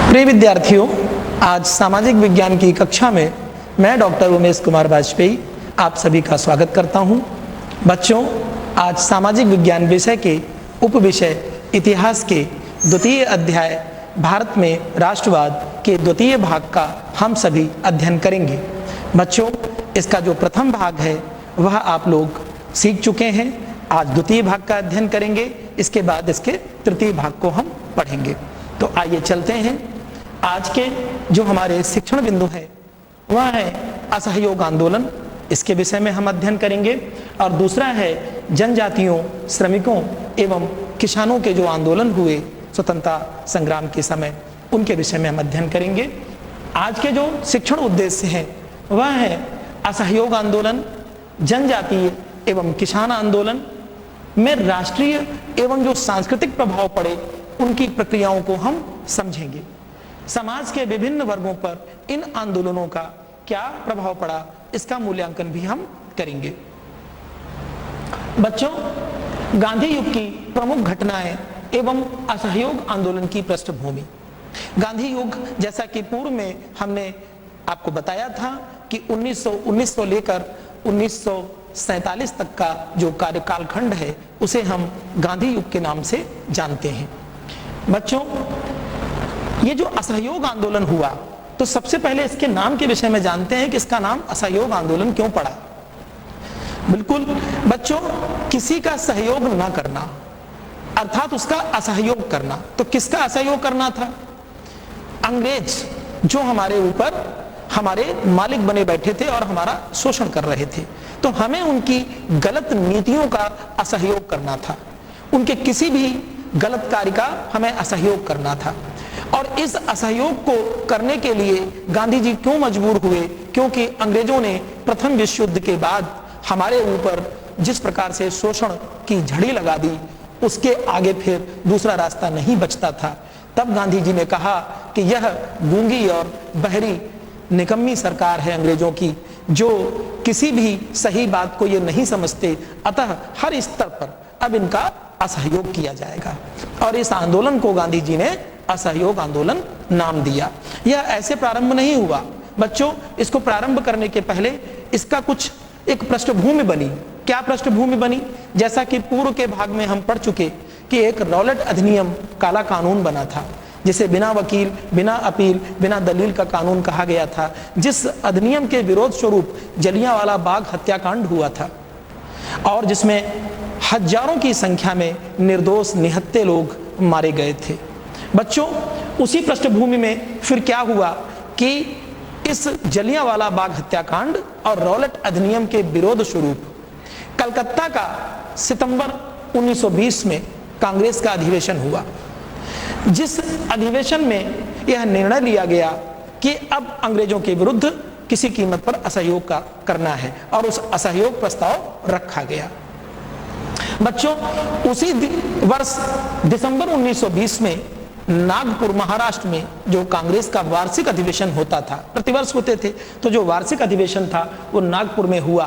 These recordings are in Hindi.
प्रिय विद्यार्थियों, आज सामाजिक विज्ञान की कक्षा में मैं डॉक्टर उमेश कुमार वाजपेयी आप सभी का स्वागत करता हूं। बच्चों, आज सामाजिक विज्ञान विषय के उपविषय इतिहास के द्वितीय अध्याय भारत में राष्ट्रवाद के द्वितीय भाग का हम सभी अध्ययन करेंगे। बच्चों, इसका जो प्रथम भाग है वह आप लोग सीख चुके हैं। आज द्वितीय भाग का अध्ययन करेंगे, इसके बाद इसके तृतीय भाग को हम पढ़ेंगे। तो आइए चलते हैं। आज के जो हमारे शिक्षण बिंदु है वह है असहयोग आंदोलन, इसके विषय में हम अध्ययन करेंगे। और दूसरा है जनजातियों, श्रमिकों एवं किसानों के जो आंदोलन हुए स्वतंत्रता संग्राम के समय, उनके विषय में हम अध्ययन करेंगे। आज के जो शिक्षण उद्देश्य हैं वह है असहयोग आंदोलन, जनजातीय एवं किसान आंदोलन में राष्ट्रीय एवं जो सांस्कृतिक प्रभाव पड़े उनकी प्रक्रियाओं को हम समझेंगे। समाज के विभिन्न वर्गों पर इन आंदोलनों का क्या प्रभाव पड़ा, इसका मूल्यांकन भी हम करेंगे। बच्चों, गांधी युग की प्रमुख घटनाएं एवं असहयोग आंदोलन की पृष्ठभूमि। गांधी युग, जैसा कि पूर्व में हमने आपको बताया था कि 1919 से लेकर 1947 तक का जो कार्यकालखंड है उसे हम गांधी युग के नाम से जानते हैं। बच्चों, ये जो असहयोग आंदोलन हुआ, तो सबसे पहले इसके नाम के विषय में जानते हैं कि इसका नाम असहयोग आंदोलन क्यों पड़ा। बिल्कुल बच्चों, किसी का सहयोग ना करना अर्थात उसका असहयोग करना। तो किसका असहयोग करना था? अंग्रेज जो हमारे ऊपर हमारे मालिक बने बैठे थे और हमारा शोषण कर रहे थे, तो हमें उनकी गलत नीतियों का असहयोग करना था। उनके किसी भी गलत कार्य का हमें असहयोग करना था। और इस असहयोग को करने के लिए गांधी जी क्यों मजबूर हुए? क्योंकि अंग्रेजों ने प्रथम विश्व युद्ध के बाद हमारे ऊपर जिस प्रकार से शोषण की झड़ी लगा दी, उसके आगे फिर दूसरा रास्ता नहीं बचता था। तब गांधी जी ने कहा कि यह गूंगी और बहरी निकम्मी सरकार है अंग्रेजों की, जो किसी भी सही बात को ये नहीं समझते। अतः हर स्तर पर अब इनका असहयोग किया जाएगा। और इस आंदोलन को गांधी जी ने असहयोग आंदोलन नाम दिया। यह ऐसे प्रारंभ नहीं हुआ बच्चों। इसको प्रारंभ करने के पहले इसका कुछ एक पृष्ठभूमि बनी। क्या पृष्ठभूमि बनी? जैसा कि पूर्व के भाग में हम पढ़ चुके कि एक रॉलेट अधिनियम, काला कानून बना था, जिसे बिना वकील, बिना अपील, बिना दलील का कानून कहा गया था, जिस अधिनियम के विरोध स्वरूप जलियांवाला बाग हत्याकांड हुआ था और जिसमें हजारों की संख्या में निर्दोष निहत्थे लोग मारे गए थे। बच्चों, उसी पृष्ठभूमि में फिर क्या हुआ कि इस जलियांवाला बाग हत्याकांड और रॉलेट अधिनियम के विरोध स्वरूप कलकत्ता का सितंबर 1920 में कांग्रेस का अधिवेशन हुआ, जिस अधिवेशन में यह निर्णय लिया गया कि अब अंग्रेजों के विरुद्ध किसी कीमत पर असहयोग करना है, और उस असहयोग प्रस्ताव रखा गया। बच्चों, उसी वर्ष दिसंबर 1920 में नागपुर, महाराष्ट्र में जो कांग्रेस का वार्षिक अधिवेशन होता था, प्रतिवर्ष होते थे, तो जो वार्षिक अधिवेशन था वो नागपुर में हुआ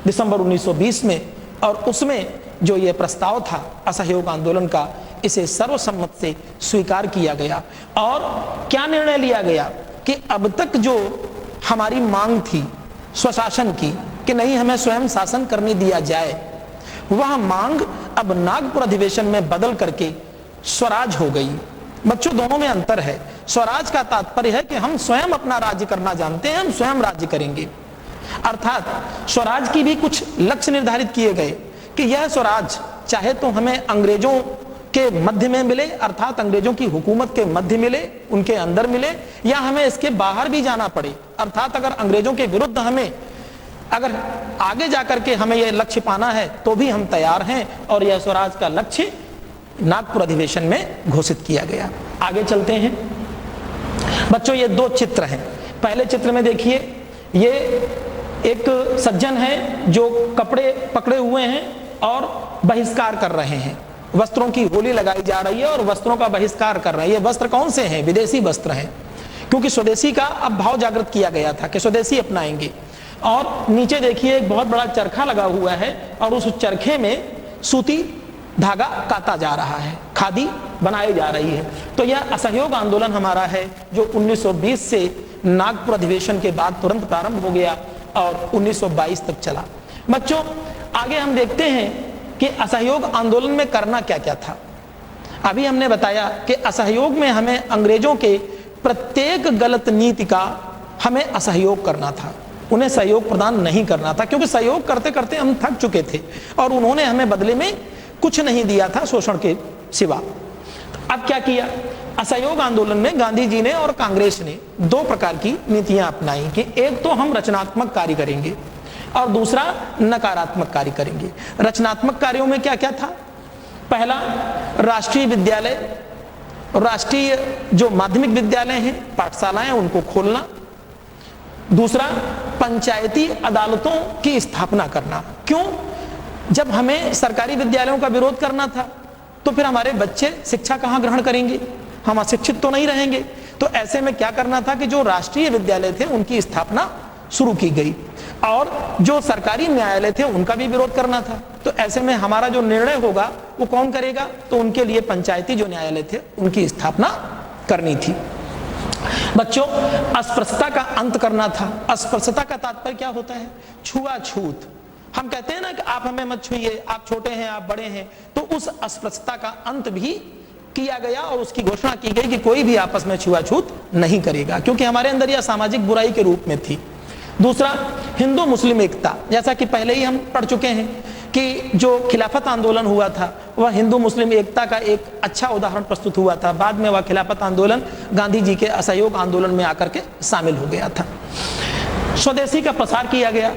दिसंबर 1920 में। और उसमें जो ये प्रस्ताव था असहयोग आंदोलन का, इसे सर्वसम्मत से स्वीकार किया गया। और क्या निर्णय लिया गया कि अब तक जो हमारी मांग थी स्वशासन की कि नहीं हमें स्वयं शासन करने दिया जाए, वह मांग अब नागपुर अधिवेशन में बदल करके स्वराज हो गई। बच्चों, दोनों में अंतर है। स्वराज का तात्पर्य है कि हम स्वयं अपना राज्य करना जानते हैं, हम स्वयं राज्य करेंगे। अर्थात स्वराज की भी कुछ लक्ष्य निर्धारित किए गए कि यह स्वराज चाहे तो हमें अंग्रेजों के मध्य में मिले, अर्थात अंग्रेजों की हुकूमत के मध्य मिले, उनके अंदर मिले, या हमें इसके बाहर भी जाना पड़े। अर्थात अगर अंग्रेजों के विरुद्ध हमें अगर आगे जाकर के हमें यह लक्ष्य पाना है तो भी हम तैयार हैं। और यह स्वराज का लक्ष्य नागपुर अधिवेशन में घोषित किया गया। आगे चलते हैं बच्चों, ये दो चित्र हैं। पहले चित्र में देखिए, ये एक सज्जन है जो कपड़े पकड़े हुए हैं और बहिष्कार कर रहे हैं। वस्त्रों की होली लगाई जा रही है और वस्त्रों का बहिष्कार कर रहे हैं। ये वस्त्र कौन से हैं? विदेशी वस्त्र हैं, क्योंकि स्वदेशी का अब भाव जागृत किया गया था कि स्वदेशी अपनाएंगे। और नीचे देखिए एक बहुत बड़ा चरखा लगा हुआ है और उस चरखे में सूती धागा काता जा रहा है, खादी बनाई जा रही है। तो यह असहयोग आंदोलन हमारा है जो 1920 से नागपुर अधिवेशन के बाद तुरंत प्रारंभ हो गया और 1922 तक चला। बच्चों, आगे हम देखते हैं कि असहयोग आंदोलन में करना क्या क्या था। अभी हमने बताया कि असहयोग में हमें अंग्रेजों के प्रत्येक गलत नीति का हमें असहयोग करना था, उन्हें सहयोग प्रदान नहीं करना था, क्योंकि सहयोग करते करते हम थक चुके थे और उन्होंने हमें बदले में कुछ नहीं दिया था शोषण के सिवा। अब क्या किया? असहयोग आंदोलन में गांधी जी ने और कांग्रेस ने दो प्रकार की नीतियां अपनाई कि एक तो हम रचनात्मक कार्य करेंगे और दूसरा नकारात्मक कार्य करेंगे। रचनात्मक कार्यों में क्या क्या था? पहला, राष्ट्रीय विद्यालय, राष्ट्रीय जो माध्यमिक विद्यालय हैं, पाठशालाएं, उनको खोलना। दूसरा, पंचायती अदालतों की स्थापना करना। क्यों? जब हमें सरकारी विद्यालयों का विरोध करना था तो फिर हमारे बच्चे शिक्षा कहां ग्रहण करेंगे? हम अशिक्षित तो नहीं रहेंगे। तो ऐसे में क्या करना था कि जो राष्ट्रीय विद्यालय थे उनकी स्थापना शुरू की गई और जो सरकारी न्यायालय थे उनका भी विरोध करना था। तो ऐसे में हमारा जो निर्णय होगा वो कौन करेगा? तो उनके लिए पंचायती जो न्यायालय थे उनकी स्थापना करनी थी। बच्चों, अस्पृश्यता का अंत करना था। अस्पृश्यता का तात्पर्य क्या होता है? छुआछूत। हम कहते हैं ना कि आप हमें मत छुइए, आप छोटे हैं, आप बड़े हैं। तो उस अस्पृश्यता का अंत भी किया गया और उसकी घोषणा की गई कि कोई भी आपस में छुआछूत नहीं करेगा, क्योंकि हमारे अंदर यह सामाजिक बुराई के रूप में थी। दूसरा, हिंदू मुस्लिम एकता। जैसा कि पहले ही हम पढ़ चुके हैं कि जो खिलाफत आंदोलन हुआ था वह हिंदू मुस्लिम एकता का एक अच्छा उदाहरण प्रस्तुत हुआ था। बाद में वह खिलाफत आंदोलन गांधी जी के असहयोग आंदोलन में आकर के शामिल हो गया था। स्वदेशी का प्रसार किया गया।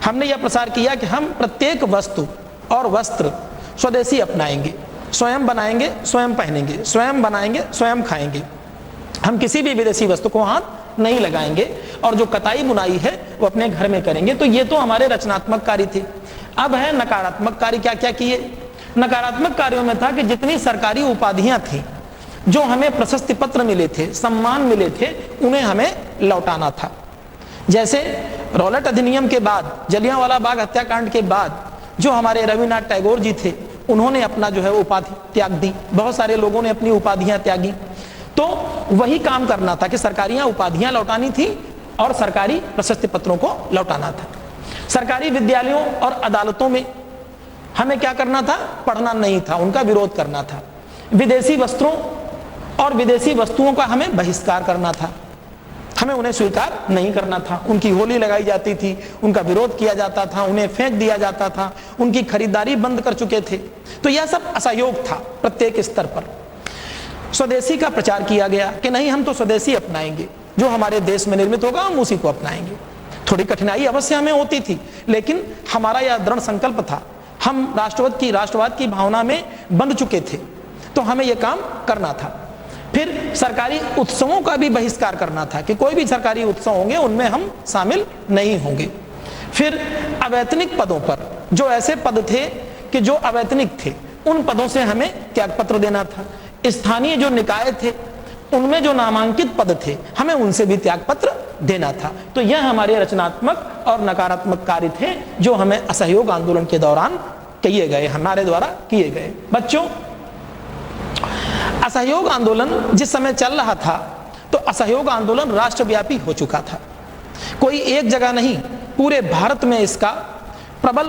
हमने यह प्रसार किया कि हम प्रत्येक वस्तु और वस्त्र स्वदेशी अपनाएंगे, स्वयं बनाएंगे, स्वयं पहनेंगे, स्वयं बनाएंगे, स्वयं खाएंगे। हम किसी भी विदेशी वस्तु को हाथ नहीं लगाएंगे और जो कताई बुनाई है वो अपने घर में करेंगे। तो ये तो हमारे रचनात्मक कार्य थे। अब है नकारात्मक कार्य। क्या क्या किए? नकारात्मक कार्यों में था कि जितनी सरकारी उपाधियां थी, जो हमें प्रशस्ति पत्र मिले थे, सम्मान मिले थे, उन्हें हमें लौटाना था। जैसे रॉलेट अधिनियम के बाद, जलियांवाला बाग हत्याकांड के बाद जो हमारे रविन्द्रनाथ टैगोर जी थे उन्होंने अपना जो है उपाधि त्याग दी। बहुत सारे लोगों ने अपनी उपाधियां त्यागी। तो वही काम करना था कि सरकारी उपाधियां लौटानी थी और सरकारी प्रशस्ति पत्रों को लौटाना था। सरकारी विद्यालयों और अदालतों में हमें क्या करना था? पढ़ना नहीं था, उनका विरोध करना था। विदेशी वस्त्रों और विदेशी वस्तुओं का हमें बहिष्कार करना था, हमें उन्हें स्वीकार नहीं करना था। उनकी होली लगाई जाती थी, उनका विरोध किया जाता था, उन्हें फेंक दिया जाता था, उनकी खरीदारी बंद कर चुके थे। तो यह सब असहयोग था प्रत्येक स्तर पर। स्वदेशी का प्रचार किया गया कि नहीं, हम तो स्वदेशी अपनाएंगे, जो हमारे देश में निर्मित होगा हम उसी को अपनाएंगे। थोड़ी कठिनाई अवश्य हमें होती थी, लेकिन हमारा यह दृढ़ संकल्प था। हम राष्ट्रवाद की भावना में बंध चुके थे, तो हमें यह काम करना था। फिर सरकारी उत्सवों का भी बहिष्कार करना था कि कोई भी सरकारी उत्सव होंगे उनमें हम शामिल नहीं होंगे। फिर अवैतनिक पदों पर, जो ऐसे पद थे कि जो अवैतनिक थे, उन पदों से हमें त्यागपत्र देना था। स्थानीय जो निकाय थे उनमें जो नामांकित पद थे हमें उनसे भी त्यागपत्र देना था। तो यह हमारे रचनात्मक और नकारात्मक कार्य थे जो हमें असहयोग आंदोलन के दौरान किए गए, हमारे द्वारा किए गए। बच्चों, असहयोग आंदोलन जिस समय चल रहा था तो असहयोग आंदोलन राष्ट्रव्यापी हो चुका था। कोई एक जगह नहीं, पूरे भारत में इसका प्रबल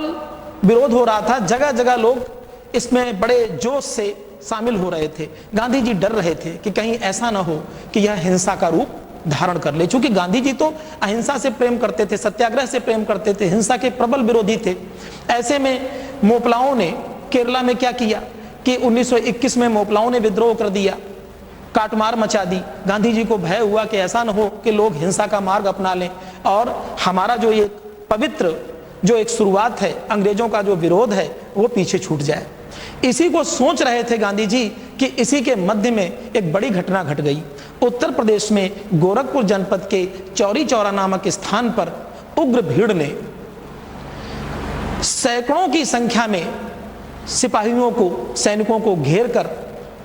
विरोध हो रहा था। जगह जगह लोग इसमें बड़े जोश से शामिल हो रहे थे। गांधी जी डर रहे थे कि कहीं ऐसा ना हो कि यह हिंसा का रूप धारण कर ले, क्योंकि गांधी जी तो अहिंसा से प्रेम करते थे, सत्याग्रह से प्रेम करते थे, हिंसा के प्रबल विरोधी थे। ऐसे में मोपलाओं ने केरला में क्या किया कि 1921 में मोपलाओं ने विद्रोह कर दिया, काटमार मचा दी। गांधी जी को भय हुआ कि ऐसा न हो कि लोग हिंसा का मार्ग अपना लें और हमारा जो ये पवित्र जो एक शुरुआत है, अंग्रेजों का जो विरोध है, वो पीछे छूट जाए। इसी को सोच रहे थे गांधी जी कि इसी के मध्य में एक बड़ी घटना घट गई। उत्तर प्रदेश में गोरखपुर जनपद के चौरी चौरा नामक स्थान पर उग्र भीड़ ने सैकड़ों की संख्या में सिपाहियों को, सैनिकों को घेर कर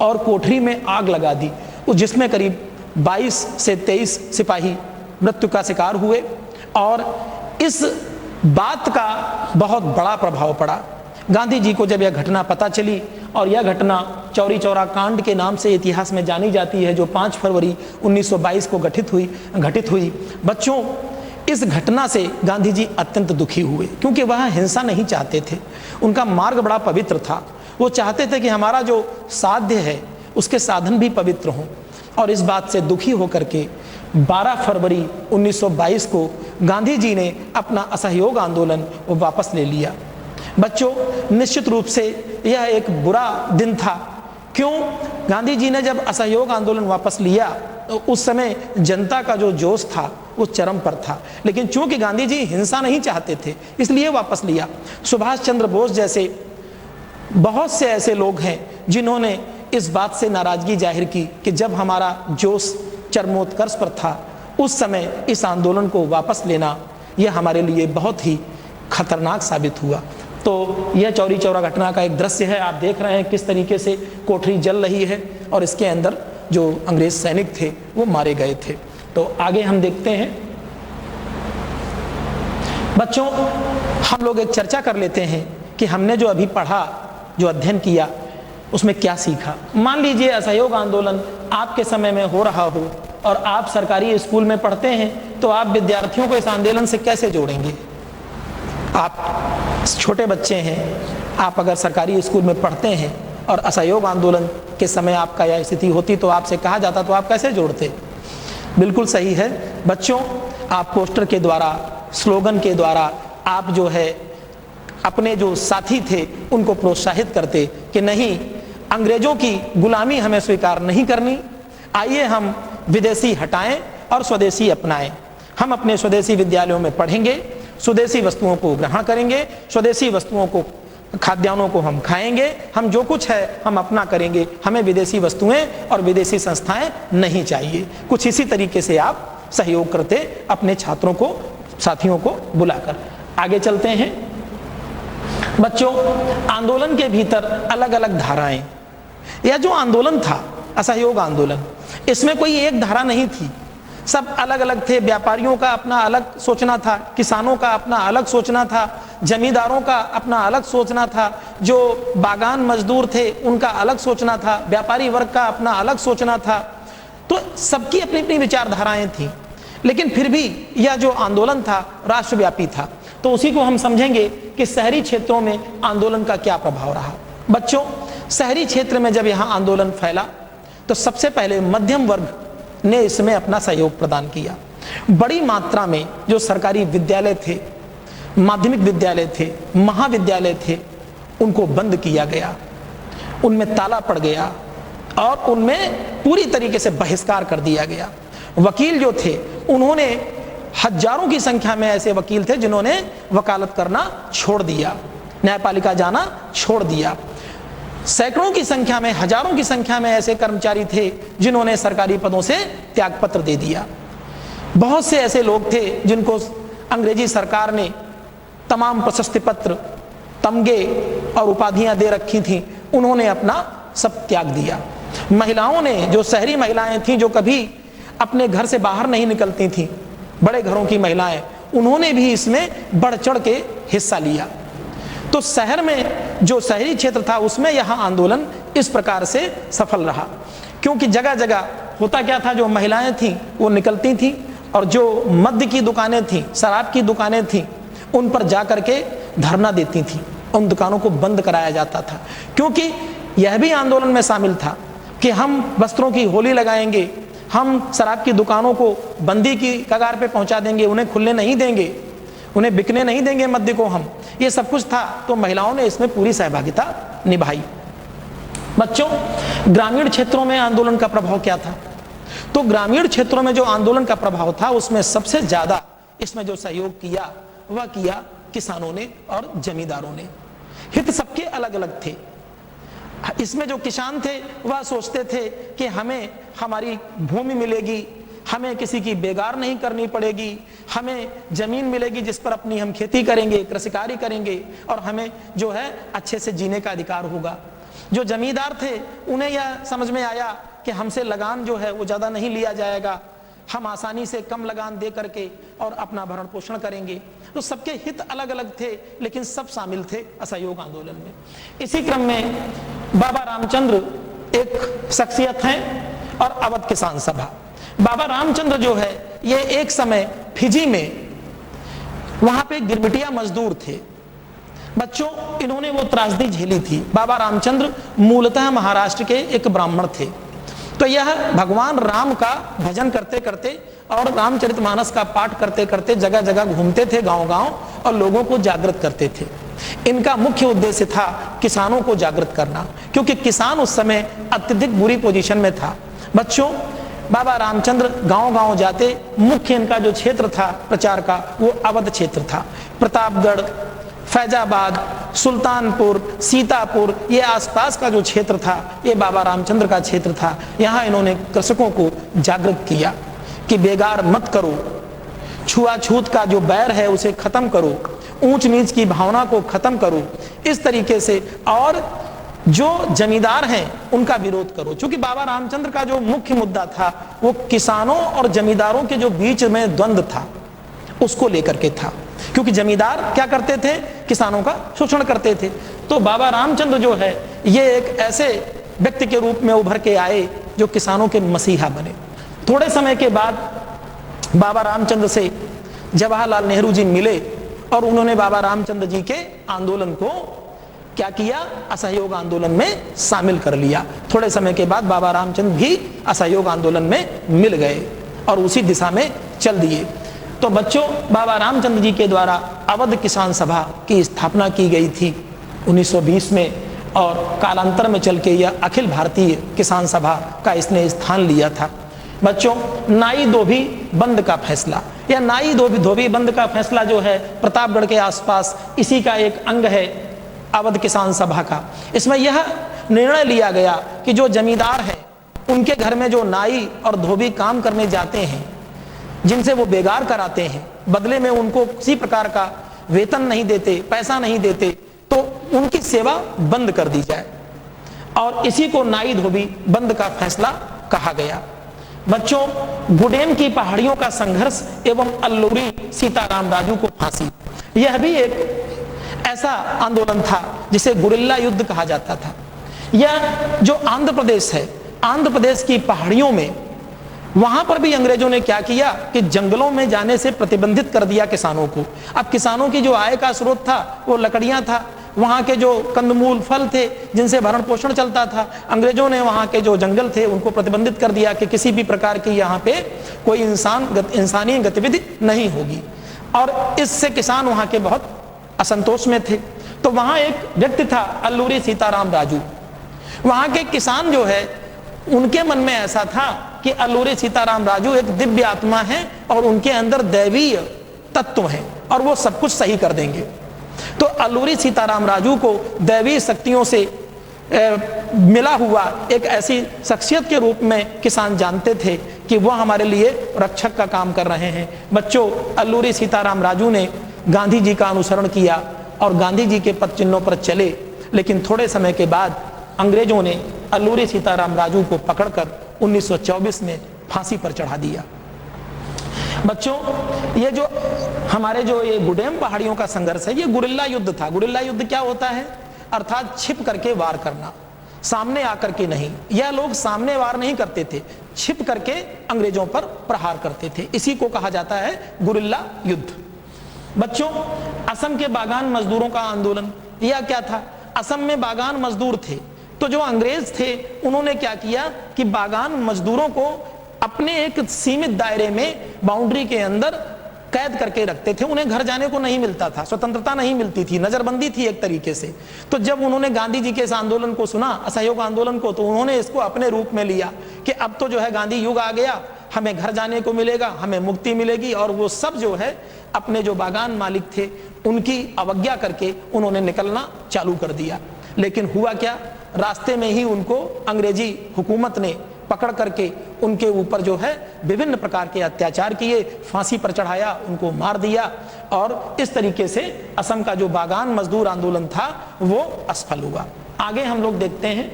और कोठरी में आग लगा दी, जिसमें करीब 22 से 23 सिपाही मृत्यु का शिकार हुए। और इस बात का बहुत बड़ा प्रभाव पड़ा गांधी जी को जब यह घटना पता चली, और यह घटना चौरी चौरा कांड के नाम से इतिहास में जानी जाती है, जो 5 फरवरी 1922 को घटित हुई। बच्चों, इस घटना से गांधी जी अत्यंत दुखी हुए, क्योंकि वह हिंसा नहीं चाहते थे। उनका मार्ग बड़ा पवित्र था। वो चाहते थे कि हमारा जो साध्य है उसके साधन भी पवित्र हों, और इस बात से दुखी होकर के 12 फरवरी 1922 को गांधी जी ने अपना असहयोग आंदोलन वो वापस ले लिया। बच्चों, निश्चित रूप से यह एक बुरा दिन था। क्यों? गांधी जी ने जब असहयोग आंदोलन वापस लिया तो उस समय जनता का जो जोश था वो चरम पर था, लेकिन चूंकि गांधी जी हिंसा नहीं चाहते थे इसलिए वापस लिया। सुभाष चंद्र बोस जैसे बहुत से ऐसे लोग हैं जिन्होंने इस बात से नाराजगी जाहिर की कि जब हमारा जोश चरमोत्कर्ष पर था उस समय इस आंदोलन को वापस लेना यह हमारे लिए बहुत ही खतरनाक साबित हुआ। तो यह चौरी चौरा घटना का एक दृश्य है। आप देख रहे हैं किस तरीके से कोठरी जल रही है और इसके अंदर जो अंग्रेज सैनिक थे वो मारे गए थे। तो आगे हम देखते हैं। बच्चों, हम लोग एक चर्चा कर लेते हैं कि हमने जो अभी पढ़ा, जो अध्ययन किया, उसमें क्या सीखा। मान लीजिए असहयोग आंदोलन आपके समय में हो रहा हो और आप सरकारी स्कूल में पढ़ते हैं, तो आप विद्यार्थियों को इस आंदोलन से कैसे जोड़ेंगे? आप छोटे बच्चे हैं, आप अगर सरकारी स्कूल में पढ़ते हैं और असहयोग आंदोलन के समय आपका यह स्थिति होती तो आपसे कहा जाता तो आप कैसे जोड़ते? बिल्कुल सही है बच्चों, आप पोस्टर के द्वारा, स्लोगन के द्वारा आप जो है अपने जो साथी थे उनको प्रोत्साहित करते कि नहीं, अंग्रेजों की गुलामी हमें स्वीकार नहीं करनी, आइए हम विदेशी हटाएं और स्वदेशी अपनाएं। हम अपने स्वदेशी विद्यालयों में पढ़ेंगे, स्वदेशी वस्तुओं को ग्रहण करेंगे, स्वदेशी वस्तुओं को, खाद्यान्नों को हम खाएंगे, हम जो कुछ है हम अपना करेंगे, हमें विदेशी वस्तुएं और विदेशी संस्थाएं नहीं चाहिए। कुछ इसी तरीके से आप सहयोग करते अपने छात्रों को, साथियों को बुलाकर। आगे चलते हैं बच्चों। आंदोलन के भीतर अलग अलग धाराएं, यह जो आंदोलन था असहयोग आंदोलन, इसमें कोई एक धारा नहीं थी, सब अलग अलग थे। व्यापारियों का अपना अलग सोचना था, किसानों का अपना अलग सोचना था, जमींदारों का अपना अलग सोचना था, जो बागान मजदूर थे उनका अलग सोचना था, व्यापारी वर्ग का अपना अलग सोचना था। तो सबकी अपनी अपनी विचारधाराएं थी, लेकिन फिर भी यह जो आंदोलन था राष्ट्रव्यापी था। तो उसी को हम समझेंगे कि शहरी क्षेत्रों में आंदोलन का क्या प्रभाव रहा। बच्चों, शहरी क्षेत्र में जब यहाँ आंदोलन फैला तो सबसे पहले मध्यम वर्ग ने इसमें अपना सहयोग प्रदान किया। बड़ी मात्रा में जो सरकारी विद्यालय थे, माध्यमिक विद्यालय थे, महाविद्यालय थे, उनको बंद किया गया, उनमें ताला पड़ गया और उनमें पूरी तरीके से बहिष्कार कर दिया गया। वकील जो थे उन्होंने, हजारों की संख्या में ऐसे वकील थे जिन्होंने वकालत करना छोड़ दिया, न्यायपालिका जाना छोड़ दिया। सैकड़ों की संख्या में, हजारों की संख्या में ऐसे कर्मचारी थे जिन्होंने सरकारी पदों से त्यागपत्र दे दिया। बहुत से ऐसे लोग थे जिनको अंग्रेजी सरकार ने तमाम प्रशस्ति पत्र, तमगे और उपाधियां दे रखी थीं, उन्होंने अपना सब त्याग दिया। महिलाओं ने, जो शहरी महिलाएं थीं जो कभी अपने घर से बाहर नहीं निकलती थीं, बड़े घरों की महिलाएं, उन्होंने भी इसमें बढ़ चढ़ के हिस्सा लिया। तो शहर में जो शहरी क्षेत्र था उसमें यह आंदोलन इस प्रकार से सफल रहा, क्योंकि जगह जगह होता क्या था, जो महिलाएं थीं वो निकलती थीं और जो मद्य की दुकानें थीं, शराब की दुकानें थीं, उन पर जा करके धरना देती थीं, उन दुकानों को बंद कराया जाता था। क्योंकि यह भी आंदोलन में शामिल था कि हम वस्त्रों की होली लगाएंगे, हम शराब की दुकानों को बंदी की कगार पे पहुंचा देंगे, उन्हें खुलने नहीं देंगे, उन्हें बिकने नहीं देंगे मद्य को हम, ये सब कुछ था। तो महिलाओं ने इसमें पूरी सहभागिता निभाई। बच्चों, ग्रामीण क्षेत्रों में आंदोलन का प्रभाव क्या था? तो ग्रामीण क्षेत्रों में जो आंदोलन का प्रभाव था उसमें सबसे ज्यादा इसमें जो सहयोग किया वह किया किसानों ने और जमींदारों ने। हित सबके अलग अलग थे। इसमें जो किसान थे वह सोचते थे कि हमें हमारी भूमि मिलेगी, हमें किसी की बेगार नहीं करनी पड़ेगी, हमें जमीन मिलेगी जिस पर अपनी हम खेती करेंगे, कृषिकारी करेंगे और हमें जो है अच्छे से जीने का अधिकार होगा। जो जमींदार थे उन्हें यह समझ में आया कि हमसे लगान जो है वो ज्यादा नहीं लिया जाएगा, हम आसानी से कम लगान दे करके और अपना भरण पोषण करेंगे। तो सबके हित अलग अलग थे, लेकिन सब शामिल थे असहयोग आंदोलन में। इसी क्रम में बाबा रामचंद्र एक शख्सियत हैं और अवध किसान सभा। बाबा रामचंद्र जो है ये एक समय फिजी में वहां पे गिरमिटिया मजदूर थे। बच्चों, इन्होंने वो त्रासदी झेली थी। बाबा रामचंद्र मूलतः महाराष्ट्र के एक ब्राह्मण थे। तो यह भगवान राम का भजन करते करते और रामचरितमानस का पाठ करते करते जगह जगह घूमते थे, गांव-गांव, और लोगों को जागृत करते थे। इनका मुख्य उद्देश्य था किसानों को जागृत करना, क्योंकि किसान उस समय अत्यधिक बुरी पोजीशन में था। बच्चों, बाबा रामचंद्र गांव-गांव जाते, मुख्य इनका जो क्षेत्र था प्रचार का वो अवध क्षेत्र था। प्रतापगढ़, फैजाबाद, सुल्तानपुर, सीतापुर, ये आसपास का जो क्षेत्र था ये बाबा रामचंद्र का क्षेत्र था। यहाँ इन्होंने कृषकों को जागृत किया कि बेगार मत करो, छुआछूत का जो बैर है उसे खत्म करो, ऊंच नीच की भावना को खत्म करो, इस तरीके से, और जो जमींदार हैं उनका विरोध करो। क्योंकि बाबा रामचंद्र का जो मुख्य मुद्दा था वो किसानों और जमींदारों के जो बीच में द्वंद्व था उसको लेकर के था। क्योंकि जमींदार क्या करते थे, किसानों का शोषण करते थे। तो बाबा रामचंद्र जो है ये एक ऐसे व्यक्ति के रूप में उभर के आए जो किसानों के मसीहा बने। थोड़े समय के बाद बाबा रामचंद्र से जवाहरलाल नेहरू जी मिले और उन्होंने बाबा रामचंद्र जी के आंदोलन को क्या किया, असहयोग आंदोलन में शामिल कर लिया। थोड़े समय के बाद बाबा रामचंद्र भी असहयोग आंदोलन में मिल गए और उसी दिशा में चल दिए। तो बच्चों, बाबा रामचंद्र जी के द्वारा अवध किसान सभा की स्थापना की गई थी 1920 में, और कालांतर में चल के यह अखिल भारतीय किसान सभा का इसने स्थान लिया था। बच्चों, नाई धोबी बंद का फैसला, यह नाई धोबी बंद का फैसला जो है प्रतापगढ़ के आसपास इसी का एक अंग है अवध किसान सभा का। इसमें यह निर्णय लिया गया कि जो जमींदार हैं उनके घर में जो नाई और धोबी काम करने जाते हैं, जिनसे वो बेगार कराते हैं, बदले में उनको किसी प्रकार का वेतन नहीं देते, पैसा नहीं देते, तो उनकी सेवा बंद कर दी जाए, और इसी को नाई धोबी बंद का फैसला कहा गया। बच्चों, गुडेम की पहाड़ियों का संघर्ष एवं अल्लूरी सीताराम राजू को फांसी, यह भी एक ऐसा आंदोलन था जिसे गुरिल्ला युद्ध कहा जाता था। यह जो आंध्र प्रदेश है, आंध्र प्रदेश की पहाड़ियों में, वहां पर भी अंग्रेजों ने क्या किया कि जंगलों में जाने से प्रतिबंधित कर दिया किसानों को। अब किसानों की जो आय का स्रोत था वो लकड़ियां था, वहां के जो कंदमूल फल थे जिनसे भरण पोषण चलता था, अंग्रेजों ने वहां के जो जंगल थे उनको प्रतिबंधित कर दिया कि किसी भी प्रकार की यहाँ पे कोई इंसानी गतिविधि नहीं होगी, और इससे किसान वहां के बहुत असंतोष में थे। तो वहां एक व्यक्ति था अल्लूरी सीताराम राजू। वहां के किसान जो है उनके मन में ऐसा था कि अल्लूरी सीताराम राजू एक दिव्य आत्मा है और उनके अंदर दैवीय तत्व है और वो सब कुछ सही कर देंगे। तो अल्लूरी सीताराम राजू को दैवीय शक्तियों से मिला हुआ एक ऐसी शख्सियत के रूप में किसान जानते थे कि वह हमारे लिए रक्षक का काम कर रहे हैं। बच्चों, अल्लूरी सीताराम राजू ने गांधी जी का अनुसरण किया और गांधी जी के पद चिन्हों पर चले, लेकिन थोड़े समय के बाद अंग्रेजों ने अल्लूरी सीताराम राजू को पकड़कर 1924 में फांसी पर चढ़ा दिया। बच्चों, ये जो हमारे जो ये गुडेम पहाड़ियों का संघर्ष है ये गुरिल्ला युद्ध था। गुरिल्ला युद्ध क्या होता है, अर्थात छिप करके वार करना, सामने आकर के नहीं। यह लोग सामने वार नहीं करते थे, छिप करके अंग्रेजों पर प्रहार करते थे, इसी को कहा जाता है गुरिल्ला युद्ध। बच्चों, असम के बागान मजदूरों का आंदोलन, यह क्या था, असम में बागान मजदूर थे, तो जो अंग्रेज थे उन्होंने क्या किया कि बागान मजदूरों को अपने एक सीमित दायरे में, बाउंड्री के अंदर कैद करके रखते थे। उन्हें घर जाने को नहीं मिलता था, स्वतंत्रता नहीं मिलती थी, नजरबंदी थी एक तरीके से। तो जब उन्होंने गांधी जी के इस आंदोलन को सुना, असहयोग आंदोलन को, तो उन्होंने इसको अपने रूप में लिया कि अब तो जो है गांधी युग आ गया, हमें घर जाने को मिलेगा, हमें मुक्ति मिलेगी। और वो सब जो है अपने जो बागान मालिक थे उनकी अवज्ञा करके उन्होंने निकलना चालू कर दिया। लेकिन हुआ क्या, रास्ते में ही उनको अंग्रेजी हुकूमत ने पकड़ करके उनके ऊपर जो है विभिन्न प्रकार के अत्याचार किए, फांसी पर चढ़ाया, उनको मार दिया, और इस तरीके से असम का जो बागान मजदूर आंदोलन था वो असफल हुआ। आगे हम लोग देखते हैं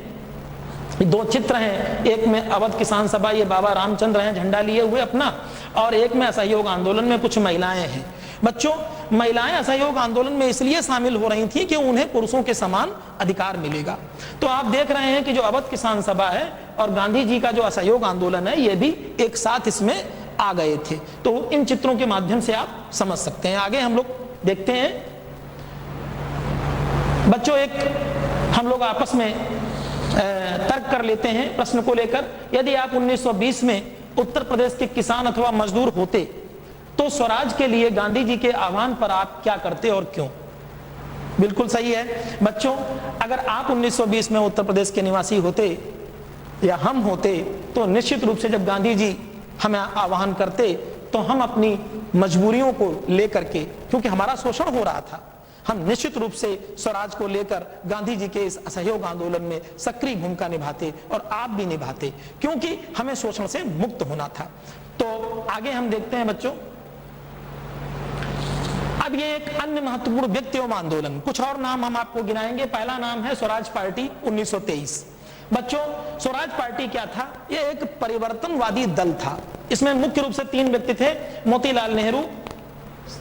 दो चित्र हैं, एक में अवध किसान सभा, ये बाबा रामचंद्र हैं झंडा लिए हुए अपना, और एक में असहयोग आंदोलन में कुछ महिलाएं हैं। बच्चों, महिलाएं असहयोग आंदोलन में इसलिए शामिल हो रही थी कि उन्हें पुरुषों के समान अधिकार मिलेगा। तो आप देख रहे हैं कि जो अवध किसान सभा है और गांधी जी का जो असहयोग आंदोलन है, ये भी एक साथ इसमें आ गए थे। तो इन चित्रों के माध्यम से आप समझ सकते हैं। आगे हम लोग देखते हैं बच्चों, एक हम लोग आपस में तर्क कर लेते हैं प्रश्न को लेकर। यदि आप 1920 में उत्तर प्रदेश के किसान अथवा मजदूर होते तो स्वराज के लिए गांधी जी के आह्वान पर आप क्या करते और क्यों? बिल्कुल सही है बच्चों, अगर आप 1920 में उत्तर प्रदेश के निवासी होते या हम होते तो निश्चित रूप से जब गांधी जी हमें आह्वान करते तो हम अपनी मजबूरियों को लेकर के, क्योंकि हमारा शोषण हो रहा था, हम निश्चित रूप से स्वराज को लेकर गांधी जी के इस असहयोग आंदोलन में सक्रिय भूमिका निभाते और आप भी निभाते, क्योंकि हमें शोषण से मुक्त होना था। तो आगे हम देखते हैं बच्चों, अब ये एक अन्य महत्वपूर्ण व्यक्ति एवं आंदोलन, कुछ और नाम हम आपको गिनाएंगे। पहला नाम है स्वराज पार्टी 1923। बच्चों, स्वराज पार्टी क्या था? ये एक परिवर्तनवादी दल था। इसमें मुख्य रूप से 3 व्यक्ति थे, मोतीलाल नेहरू,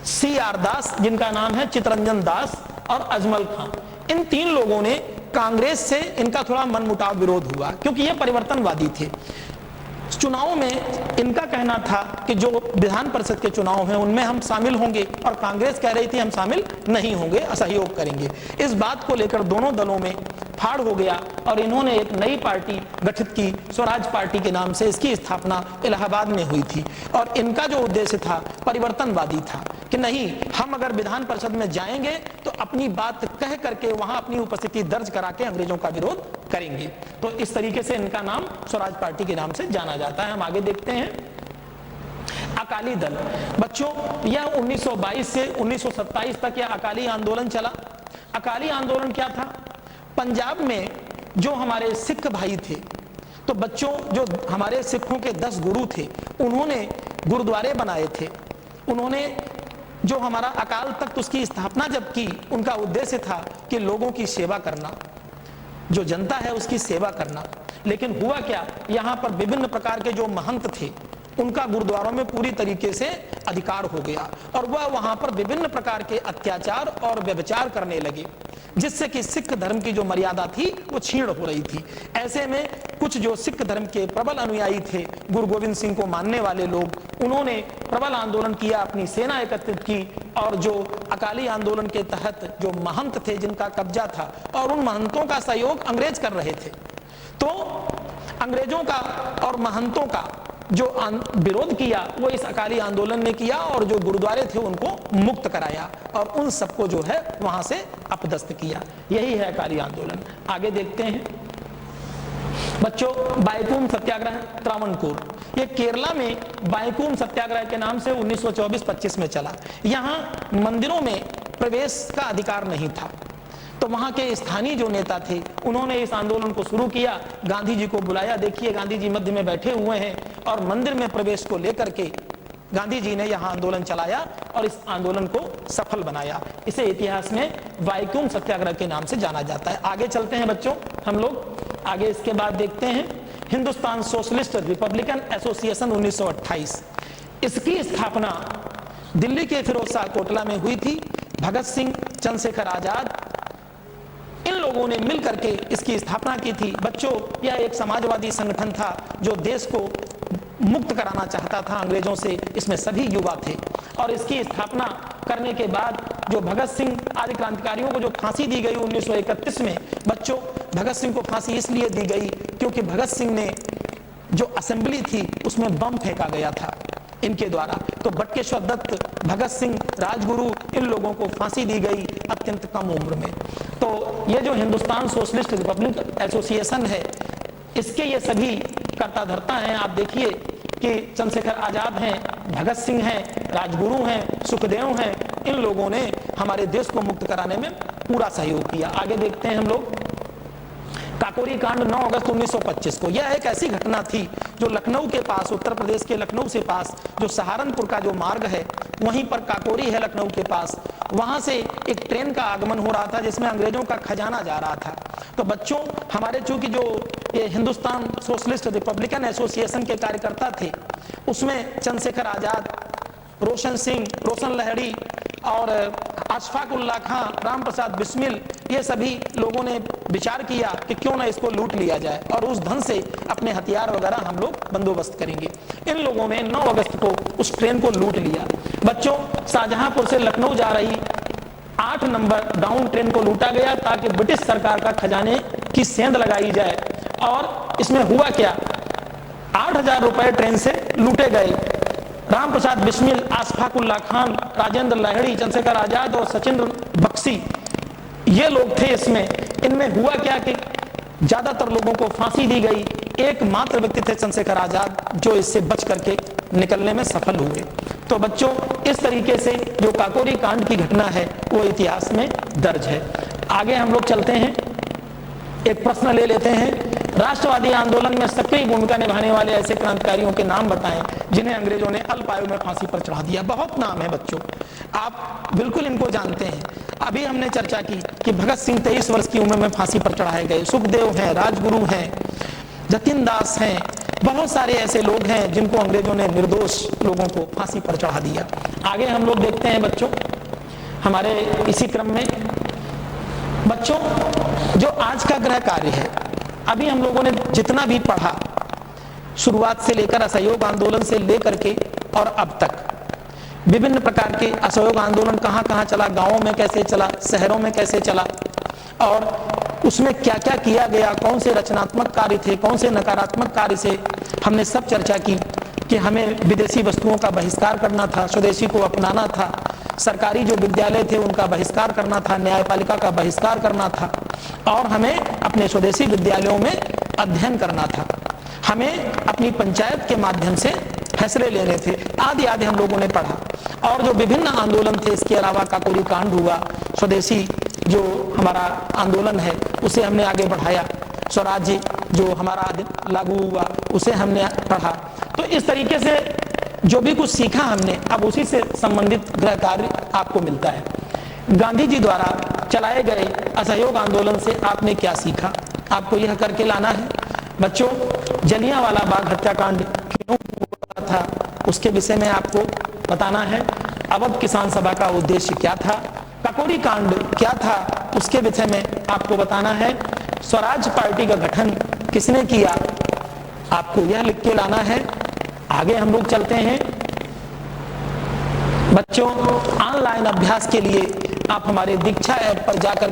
CR दास जिनका नाम है चितरंजन दास, और अजमल खान। इन 3 लोगों ने कांग्रेस से इनका थोड़ा मनमुटाव विरोध हुआ, क्योंकि ये परिवर्तनवादी थे। चुनाव में इनका कहना था कि जो विधान परिषद के चुनाव हैं उनमें हम शामिल होंगे, और कांग्रेस कह रही थी हम शामिल नहीं होंगे, असहयोग करेंगे। इस बात को लेकर दोनों दलों में फाड़ हो गया और इन्होंने एक नई पार्टी गठित की, स्वराज पार्टी के नाम से। इसकी स्थापना इलाहाबाद में हुई थी और इनका जो उद्देश्य था परिवर्तनवादी था कि नहीं, हम अगर विधान परिषद में जाएंगे तो अपनी बात कह करके वहां अपनी उपस्थिति दर्ज करा के अंग्रेजों का विरोध करेंगे। तो इस तरीके से इनका नाम स्वराज पार्टी के नाम से जाना जाता है। हम आगे देखते हैं अकाली दल। बच्चों, यह 1922 से 1927 तक यह अकाली आंदोलन चला। अकाली आंदोलन क्या था? पंजाब में जो हमारे सिख भाई थे, तो बच्चों जो हमारे सिखों के 10 गुरु थे, उन्होंने गुरुद्वारे बनाए थे। उन्होंने जो हमारा अकाल तख्त, उसकी स्थापना जब की, उनका उद्देश्य था कि लोगों की सेवा करना, जो जनता है उसकी सेवा करना। लेकिन हुआ क्या, यहाँ पर विभिन्न प्रकार के जो महंत थे उनका गुरुद्वारों में पूरी तरीके से अधिकार हो गया और वह वहां पर विभिन्न प्रकार के अत्याचार और व्यभिचार करने लगे, जिससे कि सिख धर्म की जो मर्यादा थी वो छीण हो रही थी। ऐसे में कुछ जो सिख धर्म के प्रबल अनुयायी थे, गुरु गोविंद सिंह को मानने वाले लोग, उन्होंने प्रबल आंदोलन किया, अपनी सेना एकत्रित की और जो अकाली आंदोलन के तहत जो महंत थे जिनका कब्जा था, और उन महंतों का सहयोग अंग्रेज कर रहे थे, तो अंग्रेजों का और महंतों का जो विरोध किया वो इस अकाली आंदोलन ने किया और जो गुरुद्वारे थे उनको मुक्त कराया और उन सबको जो है वहां से अपदस्थ किया। यही है अकाली आंदोलन। आगे देखते हैं बच्चों, बायकूम सत्याग्रह त्रावणकोर, ये केरला में बायकूम सत्याग्रह के नाम से 1924-25 में चला। यहाँ मंदिरों में प्रवेश का अधिकार नहीं था, तो वहां के स्थानीय जो नेता थे उन्होंने इस आंदोलन को शुरू किया, गांधी जी को बुलाया। देखिए गांधी जी मध्य में बैठे हुए हैं और मंदिर में प्रवेश को लेकर के गांधी जी ने यहां आंदोलन चलाया और इस आंदोलन को सफल बनाया। इसे इतिहास में वाइकोम सत्याग्रह के नाम से जाना जाता है। आगे चलते हैं बच्चों, हम लोग आगे इसके बाद देखते हैं हिंदुस्तान सोशलिस्ट रिपब्लिकन एसोसिएशन 1928। इसकी स्थापना दिल्ली के फिरोजशाह कोटला में हुई थी। भगत सिंह, चंद्रशेखर आजाद, इन लोगों ने मिलकर के इसकी स्थापना की थी। बच्चों, यह एक समाजवादी संगठन था जो देश को मुक्त कराना चाहता था अंग्रेजों से। इसमें सभी युवा थे और इसकी स्थापना करने के बाद जो भगत सिंह आदि क्रांतिकारियों को जो फांसी दी गई 1931 में, बच्चों भगत सिंह को फांसी इसलिए दी गई क्योंकि भगत सिंह ने जो असेंबली थी उसमें बम फेंका गया था इनके द्वारा। तो बटकेश्वर दत्त, भगत सिंह, राजगुरु, इन लोगों को फांसी दी गई अत्यंत कम उम्र में। तो ये जो हिंदुस्तान सोशलिस्ट रिपब्लिक एसोसिएशन है, इसके ये सभी कर्ता धर्ता हैं। आप देखिए कि चंद्रशेखर आजाद हैं, भगत सिंह हैं, राजगुरु हैं, सुखदेव हैं, इन लोगों ने हमारे देश को मुक्त कराने में पूरा सहयोग किया। आगे देखते हैं हम लोग काकोरी कांड 9 अगस्त 1925 को। यह एक ऐसी घटना थी जो लखनऊ के पास, उत्तर प्रदेश के लखनऊ से पास जो सहारनपुर का जो मार्ग है वहीं पर काकोरी है लखनऊ के पास। वहां से एक ट्रेन का आगमन हो रहा था जिसमें अंग्रेजों का खजाना जा रहा था। तो बच्चों, हमारे चूंकि जो ये हिंदुस्तान सोशलिस्ट रिपब्लिकन एसोसिएशन के कार्यकर्ता थे, उसमें चंद्रशेखर आजाद, रोशन सिंह, रोशन लहड़ी और अशफाक उल्लाह खां, राम प्रसाद बिस्मिल, ये सभी लोगों ने विचार किया कि क्यों ना इसको लूट लिया जाए और उस धन से अपने हथियार वगैरह हम लोग बंदोबस्त करेंगे। इन लोगों ने 9 अगस्त को उस ट्रेन को लूट लिया। बच्चों, शाहजहांपुर से लखनऊ जा रही 8 नंबर डाउन ट्रेन को लूटा गया ताकि ब्रिटिश सरकार का खजाने की सेंध लगाई जाए। और इसमें हुआ क्या, 8,000 रुपए ट्रेन से लूटे गए। राम प्रसाद बिस्मिल, अशफाक उल्लाह खान, राजेंद्र लाहिड़ी, चंद्रशेखर आजाद और सचिंद्र बख्शी, ये लोग थे इसमें। इनमें हुआ क्या कि ज्यादातर लोगों को फांसी दी गई। एकमात्र व्यक्ति थे चंद्रशेखर आजाद जो इससे बच करके निकलने में सफल हुए। तो बच्चों, इस तरीके से जो काकोरी कांड की घटना है वो इतिहास में दर्ज है। आगे हम लोग चलते हैं, एक प्रश्न ले लेते हैं। राष्ट्रवादी आंदोलन में सक्रिय भूमिका निभाने वाले ऐसे क्रांतिकारियों के नाम बताएं जिन्हें अंग्रेजों ने अल्प आयु में फांसी पर चढ़ा दिया। बहुत नाम है बच्चों, आप बिल्कुल इनको जानते हैं। अभी हमने चर्चा की कि भगत सिंह 23 वर्ष की उम्र में फांसी पर चढ़ाए गए। सुखदेव हैं, राजगुरु हैं, जतिन दास हैं, बहुत सारे ऐसे लोग हैं जिनको अंग्रेजों ने निर्दोष लोगों को फांसी पर चढ़ा दिया। आगे हम लोग देखते हैं बच्चों, हमारे इसी क्रम में बच्चों, जो आज का गृह कार्य है, अभी हम लोगों ने जितना भी पढ़ा, शुरुआत से लेकर असहयोग आंदोलन से लेकर के और अब तक विभिन्न प्रकार के असहयोग आंदोलन कहां कहां चला, गांवों में कैसे चला, शहरों में कैसे चला और उसमें क्या क्या किया गया, कौन से रचनात्मक कार्य थे, कौन से नकारात्मक कार्य से, हमने सब चर्चा की कि हमें विदेशी वस्तुओं का बहिष्कार करना था, स्वदेशी को अपनाना था, सरकारी जो विद्यालय थे उनका बहिष्कार करना था, न्यायपालिका का बहिष्कार करना था और हमें अपने स्वदेशी विद्यालयों में अध्ययन करना था, हमें अपनी पंचायत के माध्यम से फैसले लेने थे, आदि आदि हम लोगों ने पढ़ा। और जो विभिन्न आंदोलन थे, इसके अलावा काकोरी कांड हुआ, स्वदेशी जो हमारा आंदोलन है उसे हमने आगे बढ़ाया, स्वराज्य जो हमारा लागू हुआ उसे हमने पढ़ा। तो इस तरीके से जो भी कुछ सीखा हमने, अब उसी से संबंधित गृह कार्य आपको मिलता है। गांधी जी द्वारा चलाए गए असहयोग आंदोलन से आपने क्या सीखा, आपको यह करके लाना है। बच्चों, जलियांवाला बाग हत्याकांड क्यों हुआ था उसके विषय में आपको बताना है। अवध किसान सभा का उद्देश्य क्या था, काकोरी कांड क्या था उसके विषय में आपको बताना है। स्वराज पार्टी का गठन किसने किया, आपको यह लिख के लाना है। आगे हम लोग चलते हैं बच्चों, ऑनलाइन अभ्यास के लिए आप हमारे दीक्षा ऐप पर जाकर